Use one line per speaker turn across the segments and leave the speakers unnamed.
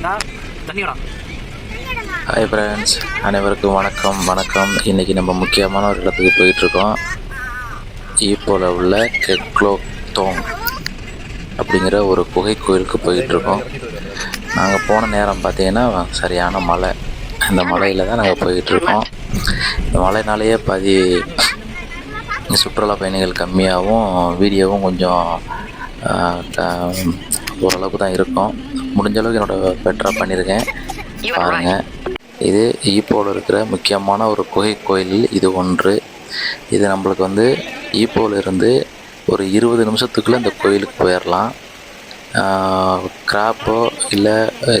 Hi friends, அனைவருக்கும் வணக்கம். இன்றைக்கி நம்ம முக்கியமான ஒரு இடத்துக்கு போயிட்டுருக்கோம். ஈப்போவில் உள்ள கெக்லோக் தோங் அப்படிங்கிற ஒரு குகை கோயிலுக்கு போயிட்டுருக்கோம். நாங்கள் போன நேரம் பார்த்திங்கன்னா சரியான மழை. இந்த மலையில் தான் நாங்கள் போயிட்டுருக்கோம். இந்த மழைனாலேயே சுற்றுலா பயணிகள் கம்மியாகவும் வீடியோவும் கொஞ்சம் ஓரளவுக்கு தான் இருக்கும். முடிஞ்ச அளவுக்கு என்னோடய பெட்டராக பண்ணியிருக்கேன், பாருங்கள். இது ஈப்போவில் இருக்கிற முக்கியமான ஒரு குகை கோயில் இது ஒன்று. இது நம்மளுக்கு ஈப்போவில் இருந்து ஒரு 20 நிமிஷத்துக்குள்ளே இந்த கோயிலுக்கு போயிடலாம். கிராப்போ இல்லை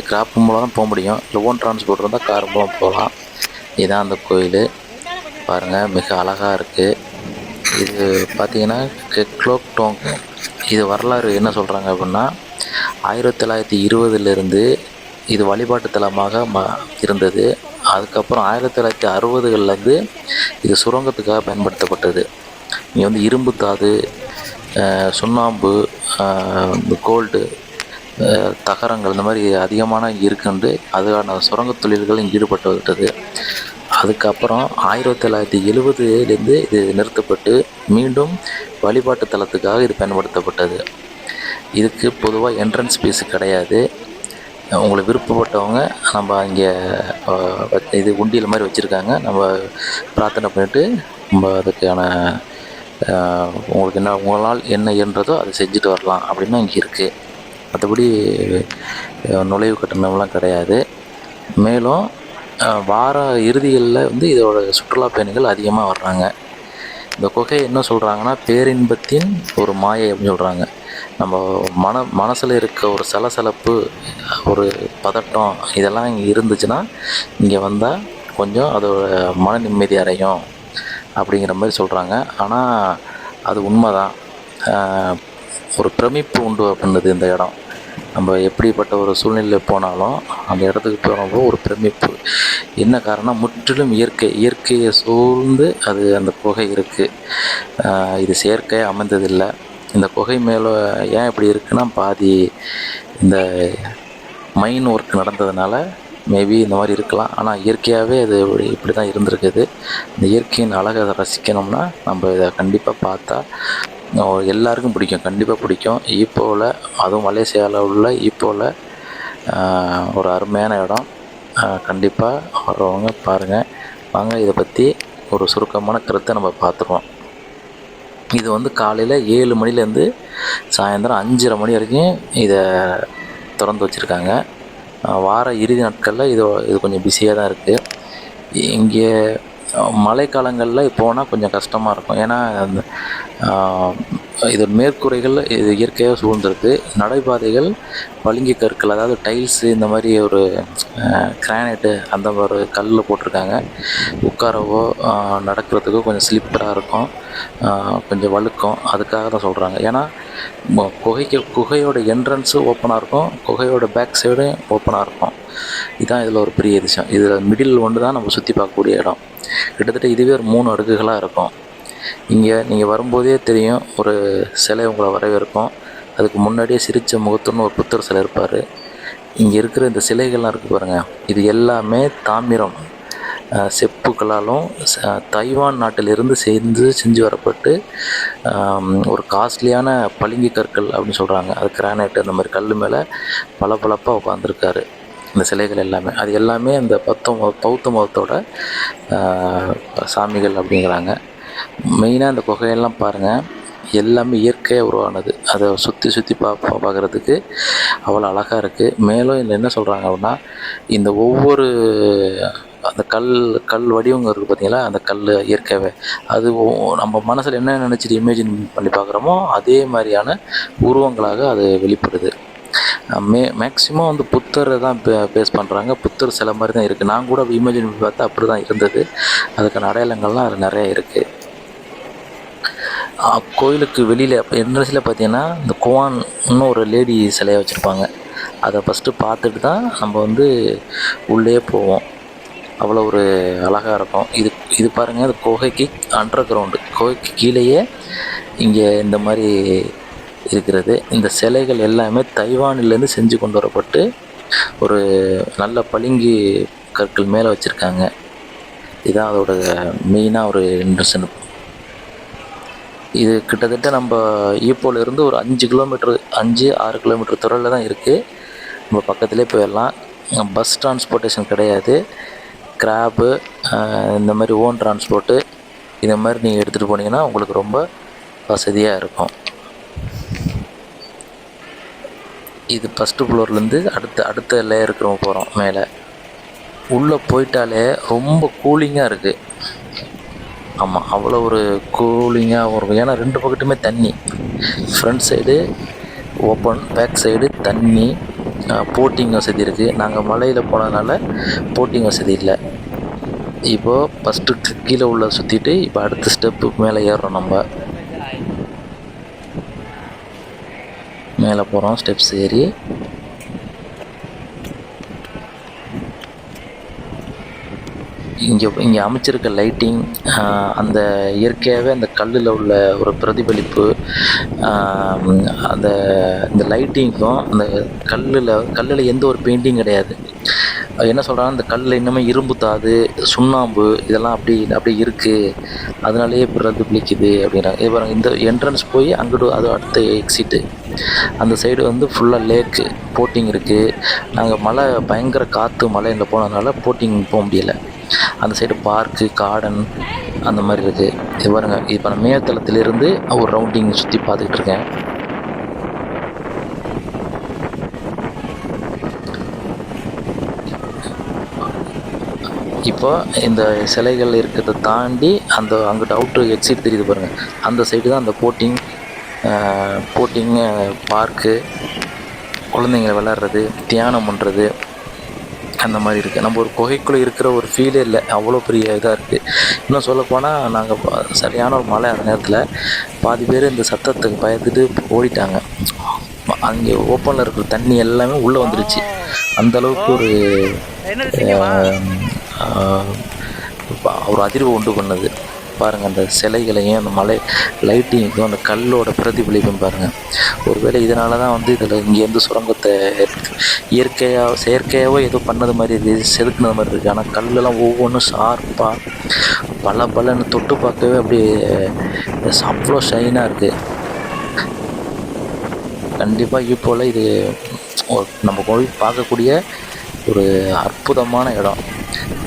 கிராப் மூலம் தான் போக முடியும், இல்லை ஓன் டிரான்ஸ்போர்ட் இருந்தால் கார் மூலம் போகலாம். இதுதான் அந்த கோயில், பாருங்கள், மிக அழகாக இருக்குது. இது பார்த்திங்கன்னா கெக்லோக் தோங். இது வரலாறு என்ன சொல்கிறாங்க அப்படின்னா, 1920 இது வழிபாட்டு தலமாக இருந்தது. அதுக்கப்புறம் 1960களில் இது சுரங்கத்துக்காக பயன்படுத்தப்பட்டது. இங்கே இரும்பு தாது, சுண்ணாம்பு, கோல்டு, தகரங்கள் இந்த மாதிரி அதிகமான இருக்குண்டு அதுக்கான சுரங்க தொழில்கள் ஈடுபட்டு விட்டது. அதுக்கப்புறம் 1970 இது நிறுத்தப்பட்டு மீண்டும் வழிபாட்டு தலத்துக்காக இது பயன்படுத்தப்பட்டது. இதுக்கு பொதுவாக என்ட்ரன்ஸ் ஃபீஸ் கிடையாது. உங்களுக்கு விருப்பப்பட்டவங்க நம்ம இங்கே இது உண்டியல் மாதிரி வச்சுருக்காங்க. நம்ம பிரார்த்தனை பண்ணிவிட்டு நம்ம அதுக்கான உங்களுக்கு உங்களால் என்ன இயன்றதோ அதை செஞ்சுட்டு வரலாம் அப்படின்னு இங்கே இருக்குது. மற்றபடி நுழைவு கட்டணம்லாம் கிடையாது. மேலும் வார இறுதிகளில் இதோட சுற்றுலா பயணிகள் அதிகமாக வர்றாங்க. இந்த குகை என்ன சொல்கிறாங்கன்னா, பேரின்பத்தின் ஒரு மாயை அப்படின்னு சொல்கிறாங்க. நம்ம மனசில் இருக்க ஒரு சலசலப்பு, ஒரு பதட்டம், இதெல்லாம் இங்கே இருந்துச்சுன்னா இங்கே வந்தால் கொஞ்சம் அதோட மன நிம்மதி அடையும் அப்படிங்கிற மாதிரி சொல்கிறாங்க. ஆனால் அது உண்மை தான். ஒரு பிரமிப்பு உண்டு பண்ணுது இந்த இடம். நம்ம எப்படிப்பட்ட ஒரு சூழ்நிலையில் போனாலும் அந்த இடத்துக்கு போகிறப்போ ஒரு பிரமிப்பு. என்ன காரணம், முற்றிலும் இயற்கையை சூழ்ந்து அந்த குகை இருக்குது. இது செயற்கையாக அமைந்ததில்லை. இந்த குகை மேலே ஏன் இப்படி இருக்குன்னா, பாதி இந்த மைன் ஒர்க் நடந்ததுனால மேபி இந்த மாதிரி இருக்கலாம். ஆனால் இயற்கையாகவே அது இப்படி தான் இருந்திருக்குது. இந்த இயற்கையின் அழகை ரசிக்கணும்னா நம்ம இதை கண்டிப்பாக பார்த்தா எல்லாருக்கும் பிடிக்கும், கண்டிப்பாக பிடிக்கும். ஈப்போவில், அதுவும் மலேசியாவில் உள்ள ஈப்போவில் ஒரு அருமையான இடம். கண்டிப்பாக வர்றவங்க பாருங்கள். வாங்க, இதை பற்றி ஒரு சுருக்கமான கருத்தை நம்ம பார்த்துருவோம். இது காலையில் 7 மணிலேருந்து சாயந்தரம் 5:30 மணி வரைக்கும் இதை திறந்து வச்சுருக்காங்க. வார இறுதி நாட்களில் இது கொஞ்சம் பிஸியாக தான் இருக்குது. இங்கே மழைக்காலங்களில் போனால் கொஞ்சம் கஷ்டமாக இருக்கும். ஏன்னா இது மேற்கூரைகள் இது இயற்கையாக சூழ்ந்திருக்கு. நடைபாதைகள் பளிங்கு கற்கள், அதாவது டைல்ஸு, இந்த மாதிரி ஒரு கிரானைட்டு அந்த ஒரு கல்லில் போட்டிருக்காங்க. உட்காரவோ நடக்கிறதுக்கோ கொஞ்சம் ஸ்லிப்பராக இருக்கும், கொஞ்சம் வழுக்கும். அதுக்காக தான் சொல்கிறாங்க. ஏன்னா குகையோட என்ட்ரன்ஸு ஓப்பனாக இருக்கும், குகையோட பேக் சைடும் ஓப்பனாக இருக்கும். இதுதான் இதில் ஒரு பெரிய விஷயம். இதில் மிடில் ஒன்று தான் நம்ம சுற்றி பார்க்கக்கூடிய இடம். கிட்டத்தட்ட இதுவே ஒரு 3 அடுக்குகளாக இருக்கும். இங்கே நீங்கள் வரும்போதே தெரியும், ஒரு சிலை உங்களை வரவேற்கும். அதுக்கு முன்னாடியே சிரித்த முகத்துன்னு ஒரு புத்தர் சிலை இருப்பார். இங்கே இருக்கிற இந்த சிலைகள்லாம் இருக்குது பாருங்கள், இது எல்லாமே தாமிரம் செப்புக்களாலும் தைவான் நாட்டிலிருந்து செஞ்சு வரப்பட்டு ஒரு காஸ்ட்லியான பளிங்கு கற்கள் அப்படின்னு சொல்கிறாங்க. அது கிரானைட்டு, அந்த மாதிரி கல் மேலே பளபளப்பாக உட்காந்துருக்காரு இந்த சிலைகள் எல்லாமே. அது எல்லாமே இந்த பௌத்த மதத்தோட சாமிகள் அப்படிங்கிறாங்க. மெயினாக இந்த குகையெல்லாம் பாருங்கள், எல்லாமே இயற்கையாக உருவானது. அதை சுற்றி பார்க்குறதுக்கு அவ்வளோ அழகாக இருக்குது. மேலும் இதில் என்ன சொல்கிறாங்க அப்படின்னா, இந்த ஒவ்வொரு அந்த கல் வடிவங்க இருக்குது பார்த்தீங்களா, அந்த கல் இயற்கையாகவே அது நம்ம மனசில் என்ன நினச்சிட்டு இமேஜின் பண்ணி பார்க்குறோமோ அதே மாதிரியான உருவங்களாக அது வெளிப்படுது. மேக்ஸிமம் புத்தரை தான் பேஸ் பண்ணுறாங்க. புத்தர் சில மாதிரி தான் இருக்குது. நான் கூட இமேஜின் பண்ணி பார்த்தா அப்படி தான் இருந்தது. அதுக்கான அடையாளங்கள்லாம் அது நிறைய இருக்குது. கோயிலுக்கு வெளியில் என்ட்ரன்ஸில் பார்த்தீங்கன்னா இந்த குவான்னு ஒரு லேடி சிலையை வச்சுருப்பாங்க. அதை ஃபஸ்ட்டு பார்த்துட்டு தான் நம்ம உள்ளே போவோம். அவ்வளோ ஒரு அழகாக இருக்கும். இது பாருங்கள், அது குகைக்கு அண்டர் கிரவுண்டு, குகைக்கு கீழேயே இங்கே இந்த மாதிரி இருக்கிறது. இந்த சிலைகள் எல்லாமே தைவானிலேருந்து செஞ்சு கொண்டு வரப்பட்டு ஒரு நல்ல பளிங்கு கற்கள் மேலே வச்சுருக்காங்க. இதுதான் அதோட மெயினாக ஒரு இன்ட்ரெஸ்ட். இது கிட்டத்தட்ட நம்ம ஈப்போலேருந்து ஒரு 5 கிலோமீட்டர் 5-6 கிலோமீட்டர் தொலைவில் தான் இருக்குது. நம்ம பக்கத்துலேயே போயிடலாம். பஸ் டிரான்ஸ்போர்ட்டேஷன் கிடையாது. கிராபு இந்த மாதிரி ஓன் டிரான்ஸ்போர்ட்டு இந்த மாதிரி நீங்கள் எடுத்துகிட்டு போனீங்கன்னா உங்களுக்கு ரொம்ப வசதியாக இருக்கும். இது ஃபஸ்ட்டு ஃப்ளோர்லேருந்து அடுத்த லேயருக்கு நம்ம போகிறோம். மேலே உள்ளே போயிட்டாலே ரொம்ப கூலிங்காக இருக்குது. ஆமாம், அவ்வளோ ஒரு கூலிங்காக இருக்கும். ஏன்னா 2 பக்கத்துமே தண்ணி. Front side open, back side தண்ணி. போட்டிங் வசதி இருக்குது. நாங்கள் மலையில் போனதுனால போட்டிங் வசதி இல்லை. இப்போது ஃபஸ்ட்டு கீழே உள்ள சுற்றிட்டு இப்போ அடுத்த ஸ்டெப்பு மேலே ஏறுறோம். நம்ம மேலே போகிறோம். ஸ்டெப்ஸ் ஏறி இங்கே அமைச்சிருக்க லைட்டிங், அந்த இயற்கையாகவே அந்த கல்லில் உள்ள ஒரு பிரதிபலிப்பு, இந்த லைட்டிங்கும் அந்த கல்லில் எந்த ஒரு பெயிண்டிங் கிடையாது. என்ன சொல்கிறாங்க, இந்த கல்லில் இன்னுமே இரும்பு தாது, சுண்ணாம்பு இதெல்லாம் அப்படி இருக்குது, அதனாலேயே பிரதிபலிக்குது அப்படிங்கிறாங்க. இது பாருங்கள், இந்த என்ட்ரன்ஸ் போய் அங்கிட்டு அது அடுத்த எக்ஸிட்டு. அந்த சைடு வந்து ஃபுல்லாக லேக்கு, போட்டிங் இருக்குது. நாங்கள் பயங்கர காற்று மலையில் போனதுனால போட்டிங் போக முடியலை. அந்த சைடு பார்க்கு, கார்டன் அந்த மாதிரி இருக்குது. இது பாருங்கள், இப்போ நான் மேத்தளத்திலிருந்து ஒரு ரவுண்டிங் சுற்றி பார்த்துக்கிட்டு இருக்கேன். இப்போ இந்த சிலைகள் இருக்கிறத தாண்டி அங்கிட்ட அவுட்ரு எக்ஸிட் தெரியுது பாருங்கள். அந்த சைடு தான் அந்த போட்டிங்கு பார்க்கு, குழந்தைங்க விளாட்றது, தியானம் பண்ணுறது அந்த மாதிரி இருக்குது. நம்ம ஒரு குகைக்குள்ளே இருக்கிற ஒரு ஃபீலே இல்லை, அவ்வளோ பெரிய இதாக இருக்குது. இன்னும் சொல்லப்போனால் நாங்கள் சரியான ஒரு மழை. அந்த நேரத்தில் பாதி பேர் இந்த சத்தத்துக்கு பயந்துட்டு ஓடிட்டாங்க. அங்கே ஓப்பனில் இருக்கிற தண்ணி எல்லாமே உள்ளே வந்துடுச்சு. அந்தளவுக்கு ஒரு அதிர்வு உண்டு பண்ணுது. பாருங்கள், அந்த சிலைகளையும் அந்த மலை லைட்டிங்கும் அந்த கல்லோட பிரதிபலிப்பும் பாருங்கள். ஒருவேளை இதனால தான் வந்து இதில் இங்கேருந்து சுரங்கத்தை செயற்கையாகவோ ஏதோ பண்ணது மாதிரி இருக்குது, செதுக்குனது மாதிரி இருக்குது. ஆனால் கல்லெல்லாம் ஒவ்வொன்றும் ஷார்ப்பாக பலன்னு தொட்டு பார்க்கவே அப்படியே அவ்வளோ ஷைனாக இருக்குது. கண்டிப்பாக இப்போல இது நம்ம போய் பார்க்கக்கூடிய ஒரு அற்புதமான இடம்.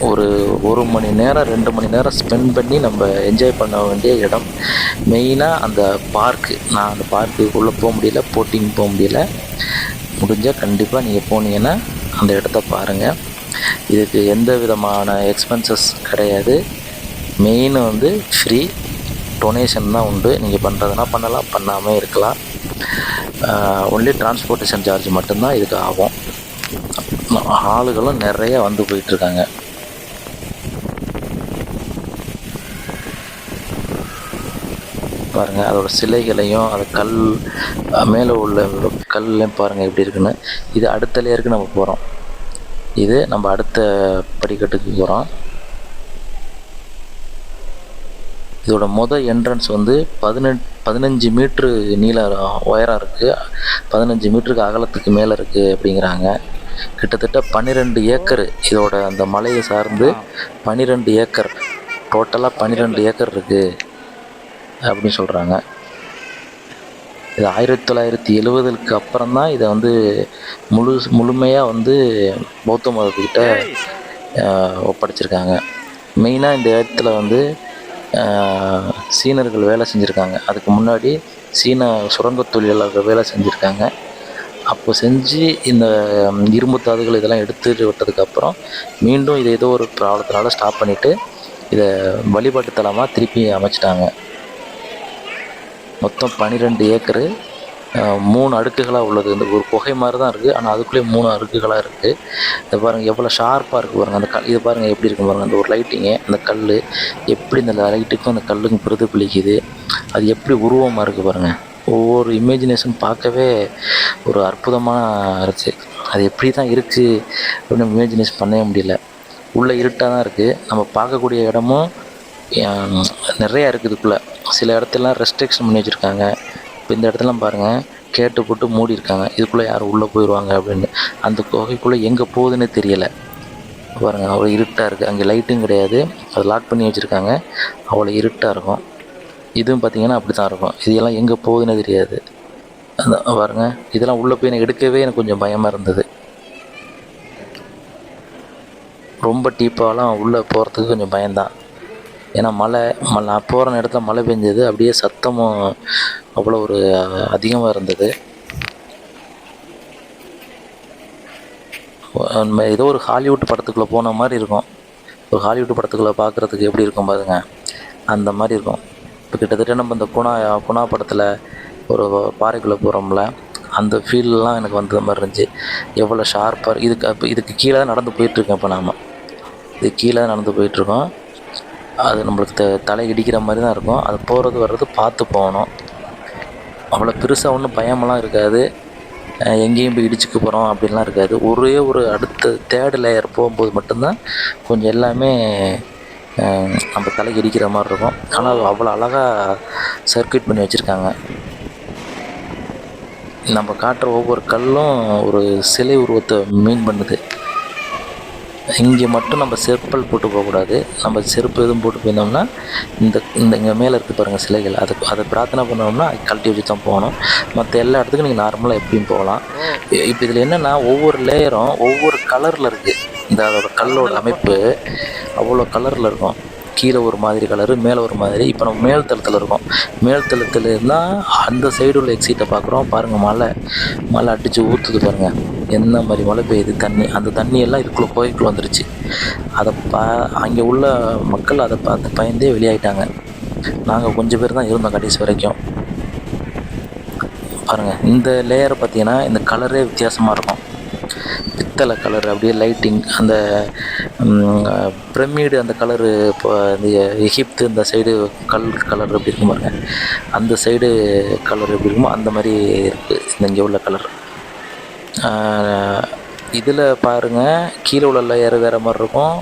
ஒரு மணி நேரம் 2 மணி நேரம் ஸ்பெண்ட் பண்ணி நம்ம என்ஜாய் பண்ண வேண்டிய இடம். மெயினாக அந்த பார்க்கு. நான் அந்த பார்க்குள்ளே போக முடியல, போட்டிங் போக முடியல. முடிஞ்சால் கண்டிப்பாக நீங்கள் போனீங்கன்னா அந்த இடத்த பாருங்கள். இதுக்கு எந்த விதமான எக்ஸ்பென்சஸ் கிடையாது. மெயின் வந்து ஃப்ரீ டொனேஷன் தான் உண்டு. நீங்கள் பண்ணுறதுனா பண்ணலாம், பண்ணாமல் இருக்கலாம். ஒன்லி டிரான்ஸ்போர்ட்டேஷன் சார்ஜ் மட்டும்தான் இதுக்கு ஆகும். ஆளுகளும் நிறைய வந்து போயிட்டுருக்காங்க. பாருங்கள், அதோட சிலைகளையும் அந்த கல் மேலே உள்ள கல்லையும் பாருங்கள் எப்படி இருக்குன்னு. இது அடுத்த லேயருக்கு நம்ம போகிறோம். இது நம்ம அடுத்த படிக்கட்டுக்கு போகிறோம். இதோட என்ட்ரன்ஸ் வந்து 15 மீட்ரு உயரம் இருக்குது, 15 மீட்டருக்கு அகலத்துக்கு மேலே இருக்குது அப்படிங்கிறாங்க. கிட்டத்தட்ட 12 ஏக்கர் இதோட அந்த மலையை சார்ந்து 12 ஏக்கர், டோட்டலாக 12 ஏக்கர் இருக்குது அப்படின்னு சொல்கிறாங்க. இது 1970க்கு அப்புறம் தான் இதை வந்து முழுமையாக வந்து பௌத்த மதத்துக்கிட்ட ஒப்படைச்சிருக்காங்க. மெயினாக இந்த இடத்துல வந்து சீனர்கள் வேலை செஞ்சுருக்காங்க. அதுக்கு முன்னாடி சீன சுரங்க தொழிலாளர்கள் வேலை செஞ்சுருக்காங்க. அப்போ செஞ்சு இந்த இரும்பு தாதுகள் இதெல்லாம் எடுத்துட்டு விட்டதுக்கப்புறம் மீண்டும் இதை ஏதோ ஒரு ப்ராப்ளத்தினால ஸ்டாப் பண்ணிவிட்டு இதை வழிபாட்டு தலமாக திருப்பி அமைச்சிட்டாங்க. மொத்தம் 12 ஏக்கரு, 3 அடுக்குகளாக உள்ளது. இந்த ஒரு குகை மாதிரி தான் இருக்குது, ஆனால் அதுக்குள்ளேயே 3 அடுக்குகளாக இருக்குது. இதை பாருங்கள் எவ்வளோ ஷார்ப்பாக இருக்குது பாருங்கள். அந்த இது பாருங்கள் எப்படி இருக்குது பாருங்கள். அந்த ஒரு லைட்டிங்கு, அந்த கல் எப்படி இந்த லைட்டுக்கும் அந்த கல்லுக்கும் பிரதிபலிக்குது, அது எப்படி உருவமாக இருக்குது பாருங்கள். ஒவ்வொரு இமேஜினேஷன் பார்க்கவே ஒரு அற்புதமாக இருக்குது. அது எப்படி தான் இருக்குது அப்படின்னு இமேஜினேஷன் பண்ணவே முடியல. உள்ளே இருட்டாக தான் இருக்குது. நம்ம பார்க்கக்கூடிய இடமும் நிறையா இருக்குது இதுக்குள்ளே. சில இடத்துலலாம் ரெஸ்ட்ரிக்ஷன் பண்ணி வச்சுருக்காங்க. இப்போ இந்த இடத்துலாம் பாருங்கள், கேட்டு போட்டு மூடியிருக்காங்க. இதுக்குள்ளே யாரும் உள்ளே போயிடுவாங்க அப்படின்னு. அந்த குகைக்குள்ளே எங்கே போகுதுன்னே தெரியலை. பாருங்கள், அவ்வளோ இருட்டாக இருக்குது. அங்கே லைட்டும் கிடையாது, அதை லாக் பண்ணி வச்சுருக்காங்க. அவ்வளோ இருட்டாக இருக்கும். இதுவும் பார்த்திங்கன்னா அப்படி தான் இருக்கும். இதெல்லாம் எங்கே போகுதுன்னே தெரியாது. அந்த பாருங்கள், இதெல்லாம் உள்ளே போய் எனக்கு எடுக்கவே எனக்கு கொஞ்சம் பயமாக இருந்தது. ரொம்ப டீப்பாலாம் உள்ளே போகிறதுக்கு கொஞ்சம் பயம்தான். ஏன்னா மழை நான் போகிற இடத்துல மழை பெஞ்சது, அப்படியே சத்தமும் அவ்வளோ ஒரு அதிகமாக இருந்தது. ஏதோ ஒரு ஹாலிவுட் படத்துக்குள்ளே போன மாதிரி இருக்கும். ஒரு ஹாலிவுட் படத்துக்குள்ளே பார்க்குறதுக்கு எப்படி இருக்கும் பாருங்க, அந்த மாதிரி இருக்கும். இப்போ கிட்டத்தட்ட நம்ம இந்த குணா படத்தில் ஒரு பாறைக்குள்ளே போகிறோம்ல, அந்த ஃபீல்லாம் எனக்கு வந்த மாதிரி இருந்துச்சு. எவ்வளோ ஷார்ப்பாக இதுக்கு கீழே தான் நடந்து போயிட்டுருக்கேன். இப்போ நாம் இது கீழே தான் நடந்து போயிட்டுருக்கோம். அது நம்மளுக்கு தலை இடிக்கிற மாதிரி தான் இருக்கும். அது போகிறது வர்றது பார்த்து போகணும். அவ்வளோ பெருசாக ஒன்றும் பயமெல்லாம் இருக்காது. எங்கேயும் போய் இடிச்சுக்க போகிறோம் அப்படின்லாம் இருக்காது. ஒரே ஒரு அடுத்த தேர்டு லேயர் போகும்போது மட்டும்தான் கொஞ்சம் எல்லாமே நம்ம தலைக்கு இடிக்கிற மாதிரி இருக்கும். ஆனால் அவ்வளோ அழகாக சர்க்யூட் பண்ணி வச்சுருக்காங்க. நம்ம காட்டுற ஒவ்வொரு கல்லும் ஒரு சிலை உருவத்தை மீன் பண்ணுது. இங்கே மட்டும் நம்ம செருப்பல் போட்டு போகக்கூடாது. நம்ம செருப்பு எதுவும் போட்டு போயிருந்தோம்னா இங்கே மேலே இருக்குது பாருங்கள் சிலைகள், அதை பிரார்த்தனை பண்ணோம்னா அது கழட்டி வச்சு தான் போகணும். மற்ற எல்லா இடத்துக்கும் நீங்கள் நார்மலாக எப்படியும் போகலாம். இப்போ இதில் என்னென்னா, ஒவ்வொரு லேயரும் ஒவ்வொரு கலரில் இருக்குது. அதோட கல்லோட அமைப்பு அவ்வளோ கலரில் இருக்கும். கீழே ஒரு மாதிரி கலரு, மேலே ஒரு மாதிரி. இப்போ நம்ம மேல் தளத்தில் இருக்கோம். மேல் தளத்தில் இருந்தால் அந்த சைடு உள்ள எக்ஸிட்டை பார்க்குறோம். பாருங்கள், மழை அடித்து ஊற்றுது பாருங்கள், என்ன மாதிரி மழை பெய்யுது. அந்த தண்ணியெல்லாம் இதுக்குள்ளே கோயிலுக்குள்ளே வந்துருச்சு. அங்கே உள்ள மக்கள் அதை பார்த்து பயந்தே வெளியாயிட்டாங்க. நாங்கள் கொஞ்சம் பேர் தான் இருந்தோம் கடைசி வரைக்கும். பாருங்கள், இந்த லேயரை பார்த்தீங்கன்னா இந்த கலரே வித்தியாசமாக இருக்கும். பித்தளை கலர், அப்படியே லைட்டிங், அந்த பிரமிடு அந்த கலரு. இப்போ இந்த எகிப்து இந்த சைடு கலர் எப்படி இருக்கும் பாருங்க, அந்த சைடு கலர் எப்படி இருக்குமோ அந்த மாதிரி இருக்குது இங்கே உள்ள கலர். இதில் பாருங்கள், கீழே உள்ள லேயர் வேறு மாதிரி இருக்கும்,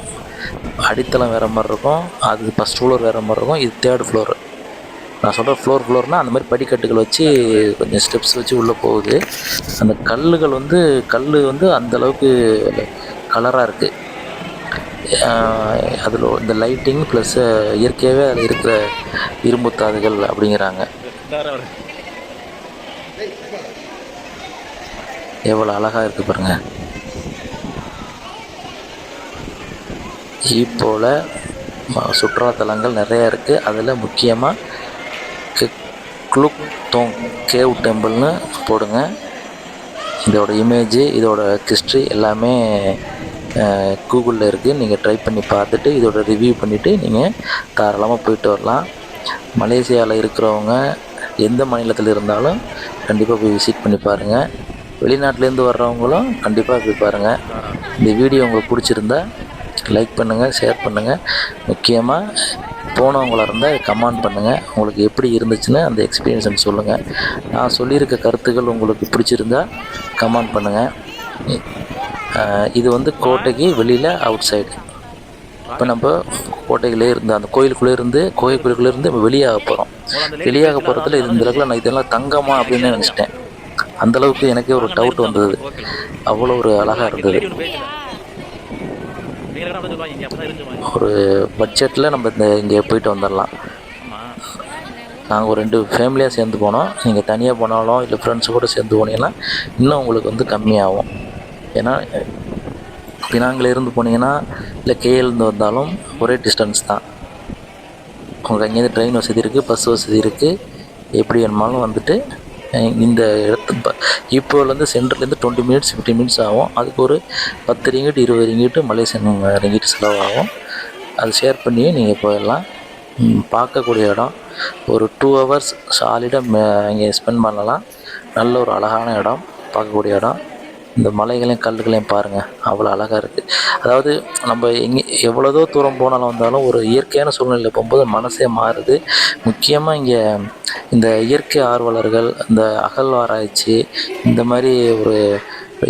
அடித்தளம் வேறு மாதிரி இருக்கும், அது ஃபஸ்ட் ஃப்ளோர் வேறு மாதிரி இருக்கும், இது தேர்ட் ஃப்ளோர். நான் சொல்கிற ஃப்ளோர்னால் அந்த மாதிரி படிக்கட்டுகள் வச்சு கொஞ்சம் ஸ்டெப்ஸ் வச்சு உள்ளே போகுது. அந்த கல் வந்து அந்தளவுக்கு கலராக இருக்குது. அதில் இந்த லைட்டிங் ப்ளஸ் இயற்கையாகவே அதில் இருக்கிற இரும்புத்தாதுகள் அப்படிங்கிறாங்க. எவ்வளோ அழகாக இருக்குது பாருங்கள். இப்போல் சுற்றுலாத்தலங்கள் நிறையா இருக்குது. அதில் முக்கியமாக குலுக் தோங் கேவ் டெம்பிள்னு போடுங்க. இதோட இமேஜு, இதோட ஹிஸ்ட்ரி எல்லாமே கூகுளில் இருக்குது. நீங்கள் ட்ரை பண்ணி பார்த்துட்டு இதோட ரிவ்யூ பண்ணிவிட்டு நீங்கள் தாராளமாக போயிட்டு வரலாம். மலேசியாவில் இருக்கிறவங்க எந்த மாநிலத்தில் இருந்தாலும் கண்டிப்பாக போய் விசிட் பண்ணி பாருங்கள். வெளிநாட்டிலேருந்து வர்றவங்களும் கண்டிப்பாக போய் பாருங்கள். இந்த வீடியோ உங்களுக்கு பிடிச்சிருந்தா லைக் பண்ணுங்கள், ஷேர் பண்ணுங்கள். முக்கியமாக போனவங்களாக இருந்தால் கமெண்ட் பண்ணுங்கள், உங்களுக்கு எப்படி இருந்துச்சுன்னு அந்த எக்ஸ்பீரியன்ஸை சொல்லுங்கள். நான் சொல்லியிருக்க கருத்துக்கள் உங்களுக்கு பிடிச்சிருந்தா கமெண்ட் பண்ணுங்கள். இது வந்து கோட்டைக்கு வெளியில் அவுட் சைடு. இப்போ நம்ம கோட்டையிலே இருந்து அந்த கோயிலுக்குள்ளே இருந்து வெளியாக போகிறோம். வெளியாக போகிறதுல இந்த இடத்துல நான் இதெல்லாம் தங்கமா அப்படின்னு நினச்சிட்டேன். அந்தளவுக்கு எனக்கே ஒரு டவுட் வந்தது. அவ்வளோ ஒரு அழகாக இருந்தது. ஒரு பட்ஜெட்டில் நம்ம இங்கே போயிட்டு வந்துடலாம். நாங்கள் ஒரு 2 ஃபேமிலியாக சேர்ந்து போனோம். நீங்கள் தனியாக போனாலும் இல்லை ஃப்ரெண்ட்ஸு கூட சேர்ந்து போனீங்கன்னா இன்னும் உங்களுக்கு வந்து கம்மியாகும். ஏன்னா பினாங்கிலேருந்து போனீங்கன்னா இல்லை கேஎல்லேருந்து வந்தாலும் ஒரே டிஸ்டன்ஸ் தான். உங்களுக்கு அங்கேருந்து ட்ரெயின் வசதி இருக்குது, பஸ் வசதி இருக்குது. எப்படி வேணுமாலும் வந்துட்டு இந்த இப்போலேருந்து சென்டர்லேருந்து 20 மினிட்ஸ் 15 மினிட்ஸ் ஆகும். அதுக்கு ஒரு 10 ரிங்கிட் 20 ரிங்கிட்டு மலேசியன் ரிங்கிட் செலவாகும். அது ஷேர் பண்ணி நீங்கள் போயிடலாம். பார்க்கக்கூடிய இடம் ஒரு 2 ஹவர்ஸ் சாலிடாக இங்கே ஸ்பெண்ட் பண்ணலாம். நல்ல ஒரு அழகான இடம், பார்க்கக்கூடிய இடம். இந்த மலைகளையும் கல்லுகளையும் பாருங்கள், அவ்வளோ அழகாக இருக்குது. அதாவது நம்ம எவ்வளோதோ தூரம் போனாலும் வந்தாலும் ஒரு இயற்கையான சூழ்நிலையில் போகும்போது மனசே மாறுது. முக்கியமாக இங்கே இந்த இயற்கை ஆர்வலர்கள், இந்த அகழ்வாராய்ச்சி இந்த மாதிரி ஒரு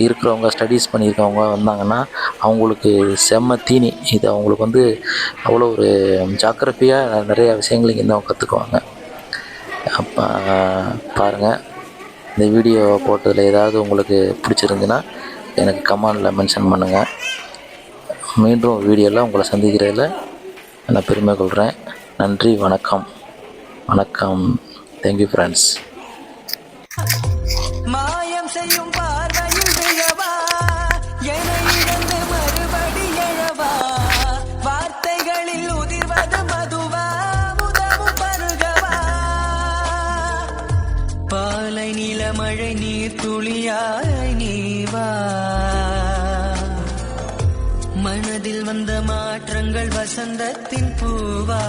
இருக்கிறவங்க, ஸ்டடீஸ் பண்ணியிருக்கவங்க வந்தாங்கன்னா அவங்களுக்கு செம்ம தீனி. இது அவங்களுக்கு வந்து அவ்வளோ ஒரு ஜாக்கிரதையாக நிறையா விஷயங்கள் இங்கேருந்து அவங்க கற்றுக்குவாங்க. அப்போ பாருங்கள், இந்த வீடியோ போட்டதில் ஏதாவது உங்களுக்கு பிடிச்சிருந்துன்னா எனக்கு கமெண்டில் மென்ஷன் பண்ணுங்கள். மீண்டும் வீடியோவில் உங்களை சந்திக்கிறதில் நான் பெருமை கொள்கிறேன். நன்றி, வணக்கம். Thank you friends.
மாயம் செய்யும் பார்வையில் விழவா, என இழந்து மறுபடி எழவா, வார்த்தைகளில் உதிர்வது மதுவா, உதவும் பருகவா, பாலை நிலமழை நீர் துளியாய் நீவா, மனதில் வந்த மாற்றங்கள் வசந்தத்தின் பூவா,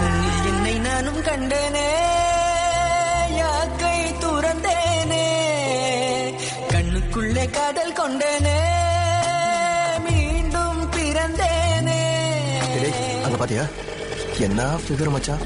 உன்னில் என்னை நானும் கண்டனே, யாக்கை துறந்தேனே, கண்ணுக்குள்ளே காதல் கொண்டேனே, மீண்டும் பிறந்தேனே.
அங்க பாத்தியா என்ன ஃபிகர் மச்சான்.